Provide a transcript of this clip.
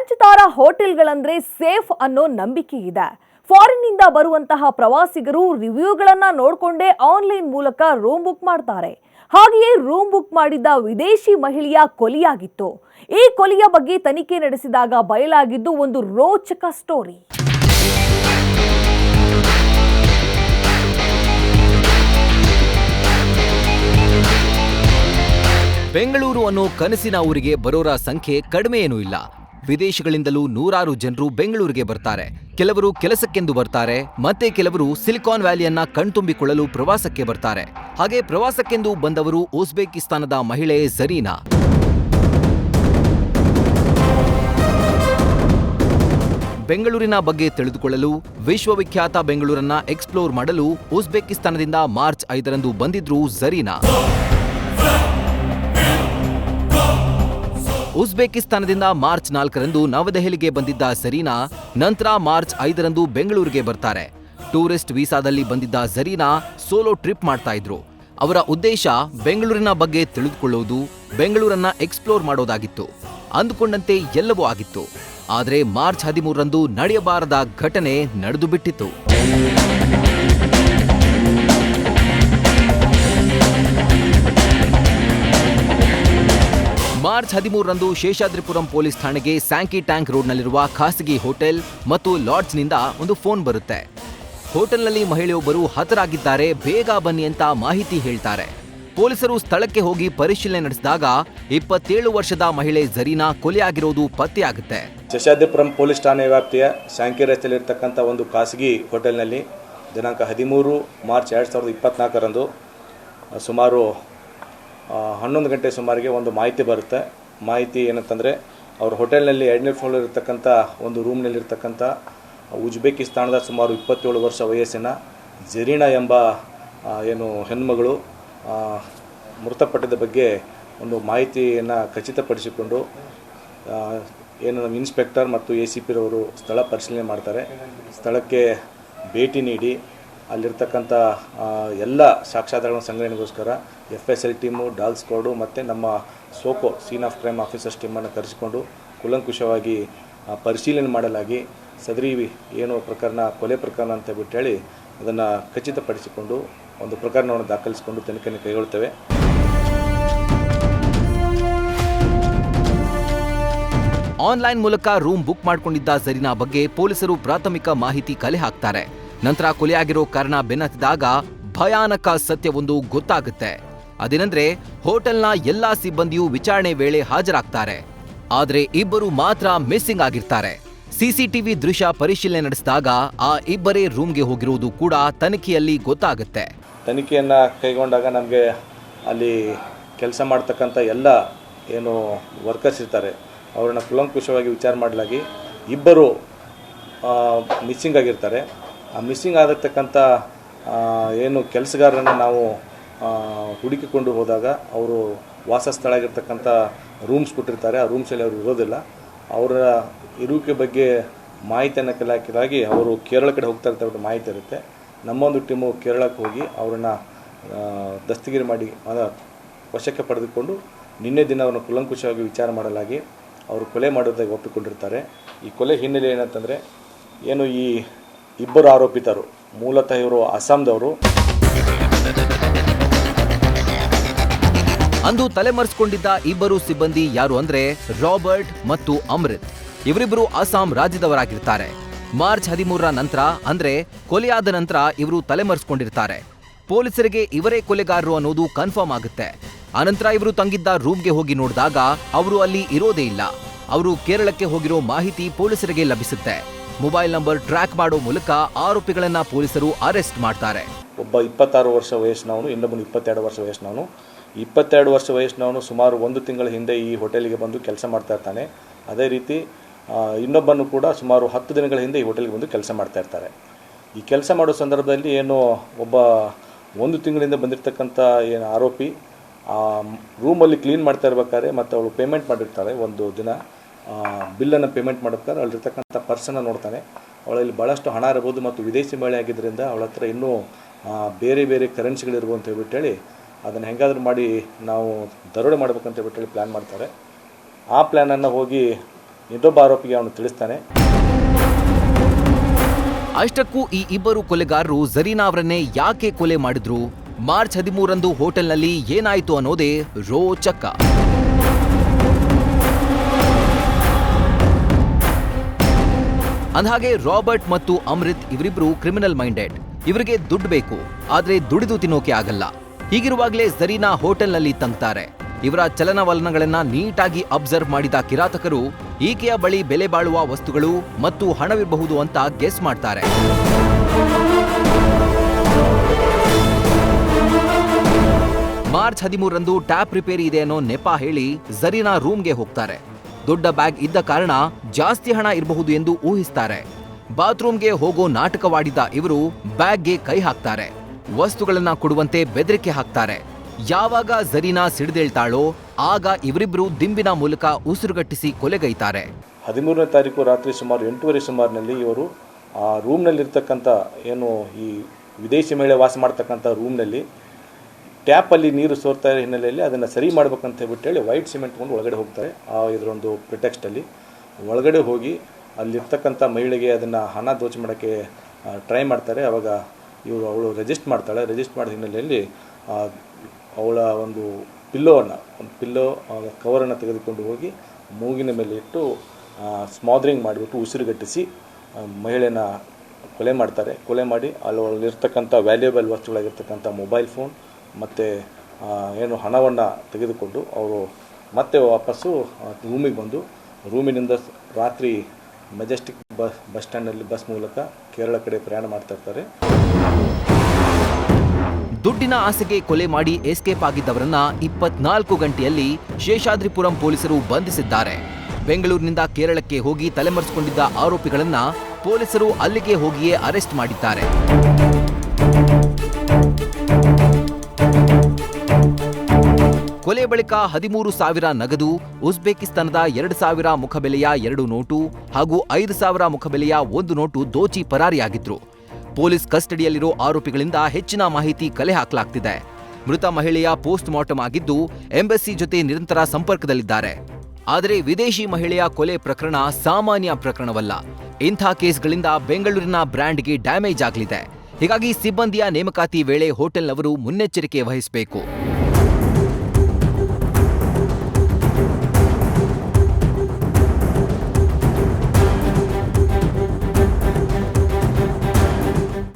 ಪಂಚತಾರಾ ಹೋಟೆಲ್ಗಳಂದ್ರೆ ಸೇಫ್ ಅನ್ನೋ ನಂಬಿಕೆ ಇದೆ. ಫಾರಿನ್ನಿಂದ ಬರುವಂತಹ ಪ್ರವಾಸಿಗರು ರಿವ್ಯೂಗಳನ್ನ ನೋಡಿಕೊಂಡೇ ಆನ್ಲೈನ್ ಮೂಲಕ ರೂಮ್ ಬುಕ್ ಮಾಡ್ತಾರೆ. ಹಾಗೆಯೇ ರೂಮ್ ಬುಕ್ ಮಾಡಿದ್ದ ವಿದೇಶಿ ಮಹಿಳೆಯ ಕೊಲೆಯಾಗಿತ್ತು. ಈ ಕೊಲೆಯ ಬಗ್ಗೆ ತನಿಖೆ ನಡೆಸಿದಾಗ ಬಯಲಾಗಿದ್ದು ಒಂದು ರೋಚಕ ಸ್ಟೋರಿ. ಬೆಂಗಳೂರು ಅನ್ನೋ ಕನಸಿನ ಊರಿಗೆ ಬರೋರ ಸಂಖ್ಯೆ ಕಡಿಮೆ ಏನೂ ಇಲ್ಲ. ವಿದೇಶಗಳಿಂದಲೂ ನೂರಾರು ಜನರು ಬೆಂಗಳೂರಿಗೆ ಬರ್ತಾರೆ. ಕೆಲವರು ಕೆಲಸಕ್ಕೆಂದು ಬರ್ತಾರೆ, ಮತ್ತೆ ಕೆಲವರು ಸಿಲಿಕಾನ್ ವ್ಯಾಲಿಯನ್ನ ಕಣ್ತುಂಬಿಕೊಳ್ಳಲು ಪ್ರವಾಸಕ್ಕೆ ಬರ್ತಾರೆ. ಹಾಗೆ ಪ್ರವಾಸಕ್ಕೆಂದು ಬಂದವರು ಉಜ್ಬೇಕಿಸ್ತಾನದ ಮಹಿಳೆ ಝರೀನಾ. ಬೆಂಗಳೂರಿನ ಬಗ್ಗೆ ತಿಳಿದುಕೊಳ್ಳಲು, ವಿಶ್ವವಿಖ್ಯಾತ ಬೆಂಗಳೂರನ್ನ ಎಕ್ಸ್ಪ್ಲೋರ್ ಮಾಡಲು ಉಜ್ಬೇಕಿಸ್ತಾನದಿಂದ ಮಾರ್ಚ್ 5ರಂದು ಬಂದಿದ್ರು ಝರೀನಾ. ಉಜ್ಬೇಕಿಸ್ತಾನದಿಂದ ಮಾರ್ಚ್ 4ರಂದು ನವದೆಹಲಿಗೆ ಬಂದಿದ್ದ ಝರೀನಾ ನಂತರ ಮಾರ್ಚ್ 5ರಂದು ಬೆಂಗಳೂರಿಗೆ ಬರ್ತಾರೆ. ಟೂರಿಸ್ಟ್ ವೀಸಾದಲ್ಲಿ ಬಂದಿದ್ದ ಝರೀನಾ ಸೋಲೋ ಟ್ರಿಪ್ ಮಾಡ್ತಾ ಇದ್ರು. ಅವರ ಉದ್ದೇಶ ಬೆಂಗಳೂರಿನ ಬಗ್ಗೆ ತಿಳಿದುಕೊಳ್ಳುವುದು, ಬೆಂಗಳೂರನ್ನ ಎಕ್ಸ್ಪ್ಲೋರ್ ಮಾಡೋದಾಗಿತ್ತು. ಅಂದುಕೊಂಡಂತೆ ಎಲ್ಲವೂ ಆಗಿತ್ತು. ಆದರೆ ಮಾರ್ಚ್ 13ರಂದು ನಡೆಯಬಾರದ ಘಟನೆ ನಡೆದು ಬಿಟ್ಟಿತ್ತು. ಮಾರ್ಚ್ 13ರಂದು ಶೇಷಾದ್ರಿಪುರಂ ಪೊಲೀಸ್ ಠಾಣೆಗೆ ಸ್ಯಾಂಕಿ ಟ್ಯಾಂಕ್ ರೋಡ್ನಲ್ಲಿರುವ ಖಾಸಗಿ ಹೋಟೆಲ್ ಮತ್ತು ಲಾಡ್ಜ್ನಿಂದ ಒಂದು ಫೋನ್ ಬರುತ್ತೆ. ಹೋಟೆಲ್ನಲ್ಲಿ ಮಹಿಳೆಯೊಬ್ಬರು ಹತರಾಗಿದ್ದಾರೆ, ಬೇಗ ಬನ್ನಿ ಅಂತ ಮಾಹಿತಿ ಹೇಳ್ತಾರೆ. ಪೊಲೀಸರು ಸ್ಥಳಕ್ಕೆ ಹೋಗಿ ಪರಿಶೀಲನೆ ನಡೆಸಿದಾಗ 27 ವರ್ಷದ ಮಹಿಳೆ ಝರೀನಾ ಕೊಲೆಯಾಗಿರೋದು ಪತ್ತೆಯಾಗುತ್ತೆ. ಶೇಷಾದ್ರಿಪುರಂ ಪೊಲೀಸ್ ಠಾಣೆ ವ್ಯಾಪ್ತಿಯ ಸ್ಯಾಂಕಿ ರಸ್ತೆಯಲ್ಲಿರ್ತಕ್ಕಂಥ ಒಂದು ಖಾಸಗಿ ಹೋಟೆಲ್ನಲ್ಲಿ ದಿನಾಂಕ 13 ಮಾರ್ಚ್ 2024ರಂದು ಸುಮಾರು 11 ಗಂಟೆ ಸುಮಾರಿಗೆ ಒಂದು ಮಾಹಿತಿ ಬರುತ್ತೆ. ಮಾಹಿತಿ ಏನಂತಂದರೆ, ಅವ್ರ ಹೋಟೆಲ್ನಲ್ಲಿ 2ನೇ ಫ್ಲೋರ್ ಇರತಕ್ಕಂಥ ಒಂದು ರೂಮ್ನಲ್ಲಿರ್ತಕ್ಕಂಥ ಉಜ್ಬೇಕಿಸ್ತಾನದ ಸುಮಾರು 27 ವರ್ಷ ವಯಸ್ಸಿನ ಝರೀನಾ ಎಂಬ ಏನು ಹೆಣ್ಮಗಳು ಮೃತಪಟ್ಟಿದ್ದ ಬಗ್ಗೆ ಒಂದು ಮಾಹಿತಿಯನ್ನು ಖಚಿತಪಡಿಸಿಕೊಂಡು ಏನು ನಮ್ಮ ಇನ್ಸ್ಪೆಕ್ಟರ್ ಮತ್ತು ACP ರವರು ಸ್ಥಳ ಪರಿಶೀಲನೆ ಮಾಡ್ತಾರೆ. ಸ್ಥಳಕ್ಕೆ ಭೇಟಿ ನೀಡಿ ಅಲ್ಲಿರ್ತಕ್ಕಂಥ ಎಲ್ಲ ಸಾಕ್ಷ್ಯಾಧಾರಗಳನ್ನು ಸಂಗ್ರಹಣೆಗೋಸ್ಕರ FSL ಟೀಮು, ಡಾಗ್ ಸ್ಕ್ವಾಡು ಮತ್ತು ನಮ್ಮ SOCO scene of crime officers ಟೀಮನ್ನು ಕರೆಸಿಕೊಂಡು ಕೂಲಂಕುಷವಾಗಿ ಪರಿಶೀಲನೆ ಮಾಡಲಾಗಿ ಸದರಿ ಏನು ಪ್ರಕರಣ ಕೊಲೆ ಪ್ರಕರಣ ಅಂತ ಹೇಳಿ ಅದನ್ನು ಖಚಿತಪಡಿಸಿಕೊಂಡು ಒಂದು ಪ್ರಕರಣವನ್ನು ದಾಖಲಿಸಿಕೊಂಡು ತನಿಖೆಯನ್ನು ಕೈಗೊಳ್ತೇವೆ. ಆನ್ಲೈನ್ ಮೂಲಕ ರೂಮ್ ಬುಕ್ ಮಾಡಿಕೊಂಡಿದ್ದ ಝರೀನಾ ಬಗ್ಗೆ ಪೊಲೀಸರು ಪ್ರಾಥಮಿಕ ಮಾಹಿತಿ ಕಲೆ ಹಾಕ್ತಾರೆ. ನಂತರ ಕೊಲೆಯಾಗಿರೋ ಕಾರಣ ಬೆನ್ನತ್ತಿದಾಗ ಭಯಾನಕ ಸತ್ಯವೊಂದು ಗೊತ್ತಾಗುತ್ತೆ. ಅದೇನೆಂದ್ರೆ, ಹೋಟೆಲ್ನ ಎಲ್ಲಾ ಸಿಬ್ಬಂದಿಯೂ ವಿಚಾರಣೆ ವೇಳೆ ಹಾಜರಾಗ್ತಾರೆ. ಆದ್ರೆ ಇಬ್ಬರು ಮಾತ್ರ ಮಿಸ್ಸಿಂಗ್ ಆಗಿರ್ತಾರೆ. CCTV ದೃಶ್ಯ ಪರಿಶೀಲನೆ ನಡೆಸಿದಾಗ ಆ ಇಬ್ಬರೇ ರೂಮ್ಗೆ ಹೋಗಿರುವುದು ಕೂಡ ತನಿಖೆಯಲ್ಲಿ ಗೊತ್ತಾಗುತ್ತೆ. ತನಿಖೆಯನ್ನು ಕೈಗೊಂಡಾಗ ನಮಗೆ ಅಲ್ಲಿ ಕೆಲಸ ಮಾಡ್ತಕ್ಕಂಥ ಎಲ್ಲ ಏನು ವರ್ಕರ್ಸ್ ಇರ್ತಾರೆ ಅವರನ್ನು ಕೂಲಂಕುಷವಾಗಿ ವಿಚಾರ ಮಾಡಲಾಗಿ ಇಬ್ಬರು ಮಿಸ್ಸಿಂಗ್ ಆಗಿರ್ತಾರೆ. ಆ ಮಿಸ್ಸಿಂಗ್ ಆಗಿರ್ತಕ್ಕಂಥ ಏನು ಕೆಲಸಗಾರರನ್ನು ನಾವು ಹುಡುಕಿಕೊಂಡು ಹೋದಾಗ ಅವರು ವಾಸಸ್ಥಳ ಆಗಿರ್ತಕ್ಕಂಥ ರೂಮ್ಸ್ ಕೊಟ್ಟಿರ್ತಾರೆ. ಆ ರೂಮ್ಸಲ್ಲಿ ಅವರು ಇರೋದಿಲ್ಲ. ಅವರ ಇರುವಿಕೆ ಬಗ್ಗೆ ಮಾಹಿತಿಯನ್ನು ಕಲಾಕಲಾಗಿ ಅವರು ಕೇರಳ ಕಡೆ ಹೋಗ್ತಾ ಇರ್ತಕ್ಕಂಥ ಮಾಹಿತಿ ಇರುತ್ತೆ. ನಮ್ಮೊಂದು ಟೀಮು ಕೇರಳಕ್ಕೆ ಹೋಗಿ ಅವರನ್ನು ದಸ್ತಗಿರಿ ಮಾಡಿ ವಶಕ್ಕೆ ಪಡೆದುಕೊಂಡು ನಿನ್ನೆ ದಿನ ಅವರನ್ನು ಕೂಲಂಕುಷವಾಗಿ ವಿಚಾರ ಮಾಡಲಾಗಿ ಅವರು ಕೊಲೆ ಮಾಡೋದಾಗಿ ಒಪ್ಪಿಕೊಂಡಿರ್ತಾರೆ. ಈ ಕೊಲೆ ಹಿನ್ನೆಲೆ ಏನಂತಂದರೆ, ಏನು ಈ ಇಬ್ಬರು ಆರೋಪಿತರು ಮೂಲತಃ ಇವರು ಅಸ್ಸಾಂದವರು. ಅಂದು ತಲೆಮರೆಸಿಕೊಂಡಿದ್ದ ಇಬ್ಬರು ಸಿಬ್ಬಂದಿ ಯಾರು ಅಂದ್ರೆ ರಾಬರ್ಟ್ ಮತ್ತು ಅಮೃತ್. ಇವರಿಬ್ಬರು ಅಸ್ಸಾಂ ರಾಜ್ಯದವರಾಗಿರ್ತಾರೆ. ಮಾರ್ಚ್ 13ರ ನಂತರ ಅಂದ್ರೆ ಕೊಲೆಯಾದ ನಂತರ ಇವರು ತಲೆಮರೆಸಿಕೊಂಡಿರ್ತಾರೆ. ಪೊಲೀಸರಿಗೆ ಇವರೇ ಕೊಲೆಗಾರರು ಅನ್ನೋದು ಕನ್ಫರ್ಮ್ ಆಗುತ್ತೆ. ಆನಂತರ ಇವರು ತಂಗಿದ್ದ ರೂಮ್ಗೆ ಹೋಗಿ ನೋಡಿದಾಗ ಅವರು ಅಲ್ಲಿ ಇರೋದೇ ಇಲ್ಲ. ಅವರು ಕೇರಳಕ್ಕೆ ಹೋಗಿರೋ ಮಾಹಿತಿ ಪೊಲೀಸರಿಗೆ ಲಭಿಸುತ್ತೆ. ಮೊಬೈಲ್ ನಂಬರ್ ಟ್ರ್ಯಾಕ್ ಮಾಡೋ ಮೂಲಕ ಆರೋಪಿಗಳನ್ನ ಪೊಲೀಸರು ಅರೆಸ್ಟ್ ಮಾಡ್ತಾರೆ. ಒಬ್ಬ 26 ವರ್ಷ ವಯಸ್ಸಿನವನು, ಇನ್ನೊಬ್ಬನು 22 ವರ್ಷ ವಯಸ್ಸಿನವನು. 22 ವರ್ಷ ವಯಸ್ಸಿನವನು ಸುಮಾರು 1 ತಿಂಗಳ ಹಿಂದೆ ಈ ಹೋಟೆಲಿಗೆ ಬಂದು ಕೆಲಸ ಮಾಡ್ತಾ ಇರ್ತಾನೆ. ಅದೇ ರೀತಿ ಇನ್ನೊಬ್ಬನು ಕೂಡ ಸುಮಾರು 10 ದಿನಗಳ ಹಿಂದೆ ಈ ಹೋಟೆಲ್ಗೆ ಬಂದು ಕೆಲಸ ಮಾಡ್ತಾ ಇರ್ತಾರೆ. ಈ ಕೆಲಸ ಮಾಡೋ ಸಂದರ್ಭದಲ್ಲಿ ಏನು ಒಬ್ಬ 1 ತಿಂಗಳಿಂದ ಬಂದಿರತಕ್ಕಂಥ ಏನು ಆರೋಪಿ ರೂಮಲ್ಲಿ ಕ್ಲೀನ್ ಮಾಡ್ತಾ ಇರ್ಬೇಕಾದ್ರೆ ಮತ್ತು ಅವಳು ಪೇಮೆಂಟ್ ಮಾಡಿರ್ತಾಳೆ. ಒಂದು ದಿನ ಬಿಲ್ಲನ್ನು ಪೇಮೆಂಟ್ ಮಾಡ್ಬೇಕಾದ್ರೆ ಅಲ್ಲಿರ್ತಕ್ಕಂಥ ಪರ್ಸನ್ನು ನೋಡ್ತಾನೆ. ಅವಳಲ್ಲಿ ಭಾಳಷ್ಟು ಹಣ ಇರ್ಬೋದು ಮತ್ತು ವಿದೇಶಿ ಮಹಿಳೆ ಆಗಿದ್ದರಿಂದ ಅವಳ ಹತ್ರ ಇನ್ನೂ ಬೇರೆ ಬೇರೆ ಕರೆನ್ಸಿಗಳಿರ್ಬೋದು ಅಂತ ಹೇಳ್ಬಿಟ್ಟು ಅದನ್ನು ಹೆಂಗಾದ್ರೂ ಮಾಡಿ ನಾವು ದರೋಡೆ ಮಾಡ್ಬೇಕಂತ ಹೇಳ್ಬಿಟ್ಟು ಪ್ಲ್ಯಾನ್ ಮಾಡ್ತಾರೆ. ಆ ಪ್ಲ್ಯಾನನ್ನು ಹೋಗಿ ಇನ್ನೊಬ್ಬ ಆರೋಪಿಗೆ ಅವನು ತಿಳಿಸ್ತಾನೆ. ಅಷ್ಟಕ್ಕೂ ಈ ಇಬ್ಬರು ಕೊಲೆಗಾರರು ಝರೀನಾ ಅವರನ್ನೇ ಯಾಕೆ ಕೊಲೆ ಮಾಡಿದ್ರು, ಮಾರ್ಚ್ 13ರಂದು ಹೋಟೆಲ್ನಲ್ಲಿ ಏನಾಯಿತು ಅನ್ನೋದೇ ರೋಚಕ. ಅಂದಹಾಗೆ ರಾಬರ್ಟ್ ಮತ್ತು ಅಮೃತ್ ಇವರಿಬ್ರು ಕ್ರಿಮಿನಲ್ ಮೈಂಡೆಡ್. ಇವರಿಗೆ ದುಡ್ಡು ಬೇಕು, ಆದ್ರೆ ದುಡಿದು ತಿನ್ನೋಕೆ ಆಗಲ್ಲ. ಹೀಗಿರುವಾಗಲೇ ಝರೀನಾ ಹೋಟೆಲ್ನಲ್ಲಿ ತಂಗ್ತಾರೆ. ಇವರ ಚಲನವಲನಗಳನ್ನ ನೀಟಾಗಿ ಅಬ್ಸರ್ವ್ ಮಾಡಿದ ಕಿರಾತಕರು ಈಕೆಯ ಬಳಿ ಬೆಲೆ ಬಾಳುವ ವಸ್ತುಗಳು ಮತ್ತು ಹಣವಿರಬಹುದು ಅಂತ ಗೆಸ್ ಮಾಡ್ತಾರೆ. ಮಾರ್ಚ್ 13ರಂದು ಟ್ಯಾಪ್ ರಿಪೇರಿ ಇದೆ ಅನ್ನೋ ನೆಪ ಹೇಳಿ ಝರೀನಾ ರೂಮ್ಗೆ ಹೋಗ್ತಾರೆ. ದೊಡ್ಡ ಬ್ಯಾಗ್ ಇದ್ದ ಕಾರಣ ಜಾಸ್ತಿ ಹಣ ಇರಬಹುದು ಎಂದು ಊಹಿಸ್ತಾರೆ. ಬಾತ್ರೂಮ್ಗೆ ಹೋಗೋ ನಾಟಕವಾಡಿದ ಇವರು ಬ್ಯಾಗ್ಗೆ ಕೈ ಹಾಕ್ತಾರೆ. ವಸ್ತುಗಳನ್ನ ಕೊಡುವಂತೆ ಬೆದರಿಕೆ ಹಾಕ್ತಾರೆ. ಯಾವಾಗ ಝರೀನಾ ಸಿಡಿದೇಳ್ತಾಳೋ ಆಗ ಇವರಿಬ್ರು ದಿಂಬಿನ ಮೂಲಕ ಉಸಿರುಗಟ್ಟಿಸಿ ಕೊಲೆಗೈತಾರೆ. 13ನೇ ತಾರೀಕು ರಾತ್ರಿ ಸುಮಾರು 8:30 ಸುಮಾರಿನಲ್ಲಿ ಇವರು ಆ ರೂಮ್ನಲ್ಲಿರ್ತಕ್ಕಂಥ ಏನು ಈ ವಿದೇಶಿ ಮಹಿಳೆ ವಾಸ ಮಾಡ್ತಕ್ಕಂಥ ರೂಮ್ನಲ್ಲಿ ಟ್ಯಾಪಲ್ಲಿ ನೀರು ಸೋರ್ತಾ ಇರೋ ಹಿನ್ನೆಲೆಯಲ್ಲಿ ಅದನ್ನು ಸರಿ ಮಾಡ್ಬೇಕಂತ ಹೇಳಿ ವೈಟ್ ಸಿಮೆಂಟ್ ತೊಗೊಂಡು ಒಳಗಡೆ ಹೋಗ್ತಾರೆ. ಇದರೊಂದು ಪ್ರಿಟೆಕ್ಸ್ಟಲ್ಲಿ ಒಳಗಡೆ ಹೋಗಿ ಅಲ್ಲಿರ್ತಕ್ಕಂಥ ಮಹಿಳೆಗೆ ಅದನ್ನು ಹಣ ದೋಚು ಮಾಡೋಕ್ಕೆ ಟ್ರೈ ಮಾಡ್ತಾರೆ. ಆವಾಗ ಅವಳು ರೆಜಿಸ್ಟ್ ಮಾಡ್ತಾಳೆ. ರೆಜಿಸ್ಟ್ ಮಾಡಿದ ಹಿನ್ನೆಲೆಯಲ್ಲಿ ಅವಳ ಒಂದು ಪಿಲ್ಲೋ ಕವರನ್ನು ತೆಗೆದುಕೊಂಡು ಹೋಗಿ ಮೂಗಿನ ಮೇಲೆ ಇಟ್ಟು ಸ್ಮಾದ್ರಿಂಗ್ ಮಾಡಿಬಿಟ್ಟು ಉಸಿರುಗಟ್ಟಿಸಿ ಮಹಿಳೆನ ಕೊಲೆ ಮಾಡ್ತಾರೆ. ಕೊಲೆ ಮಾಡಿ ಅಲ್ಲಿರ್ತಕ್ಕಂಥ ವ್ಯಾಲ್ಯೂಬಲ್ ವಸ್ತುಗಳಾಗಿರ್ತಕ್ಕಂಥ ಮೊಬೈಲ್ ಫೋನ್ ಮತ್ತು ಏನು ಹಣವನ್ನು ತೆಗೆದುಕೊಂಡು ಅವರು ಮತ್ತೆ ವಾಪಸ್ಸು ರೂಮಿಗೆ ಬಂದು ರೂಮಿನಿಂದ ರಾತ್ರಿ ಮೆಜೆಸ್ಟಿಕ್ ಬಸ್ ಸ್ಟ್ಯಾಂಡಲ್ಲಿ ಬಸ್ ಮೂಲಕ ಕೇರಳ ಕಡೆ ಪ್ರಯಾಣ ಮಾಡ್ತಾ ಇರ್ತಾರೆ. ದುಡ್ಡಿನ ಆಸೆಗೆ ಕೊಲೆ ಮಾಡಿ ಎಸ್ಕೇಪ್ ಆಗಿದ್ದವರನ್ನ 24 ಗಂಟೆಯಲ್ಲಿ ಶೇಷಾದ್ರಿಪುರಂ ಪೊಲೀಸರು ಬಂಧಿಸಿದ್ದಾರೆ. ಬೆಂಗಳೂರಿನಿಂದ ಕೇರಳಕ್ಕೆ ಹೋಗಿ ತಲೆಮರೆಸಿಕೊಂಡಿದ್ದ ಆರೋಪಿಗಳನ್ನ ಪೊಲೀಸರು ಅಲ್ಲಿಗೆ ಹೋಗಿಯೇ ಅರೆಸ್ಟ್ ಮಾಡಿದ್ದಾರೆ. ಕೊಲೆ ಬಳಿಕ 13,000 ನಗದು, ಉಜ್ಬೇಕಿಸ್ತಾನದ 2,000 ಮುಖಬೆಲೆಯ 2 ನೋಟು ಹಾಗೂ 5,000 ಮುಖಬೆಲೆಯ 1 ನೋಟು ದೋಚಿ ಪರಾರಿಯಾಗಿದ್ರು. ಪೊಲೀಸ್ ಕಸ್ಟಡಿಯಲ್ಲಿರೋ ಆರೋಪಿಗಳಿಂದ ಹೆಚ್ಚಿನ ಮಾಹಿತಿ ಕಲೆ ಹಾಕಲಾಗ್ತಿದೆ. ಮೃತ ಮಹಿಳೆಯ ಪೋಸ್ಟ್ ಮಾರ್ಟಮ್ ಆಗಿದ್ದು ಎಂಬಸಿ ಜೊತೆ ನಿರಂತರ ಸಂಪರ್ಕದಲ್ಲಿದ್ದಾರೆ. ಆದರೆ ವಿದೇಶಿ ಮಹಿಳೆಯ ಕೊಲೆ ಪ್ರಕರಣ ಸಾಮಾನ್ಯ ಪ್ರಕರಣವಲ್ಲ. ಇಂಥ ಕೇಸ್ಗಳಿಂದ ಬೆಂಗಳೂರಿನ ಬ್ರ್ಯಾಂಡ್ಗೆ ಡ್ಯಾಮೇಜ್ ಆಗಲಿದೆ. ಹೀಗಾಗಿ ಸಿಬ್ಬಂದಿಯ ನೇಮಕಾತಿ ವೇಳೆ ಹೋಟೆಲ್ನವರು ಮುನ್ನೆಚ್ಚರಿಕೆ ವಹಿಸಬೇಕು.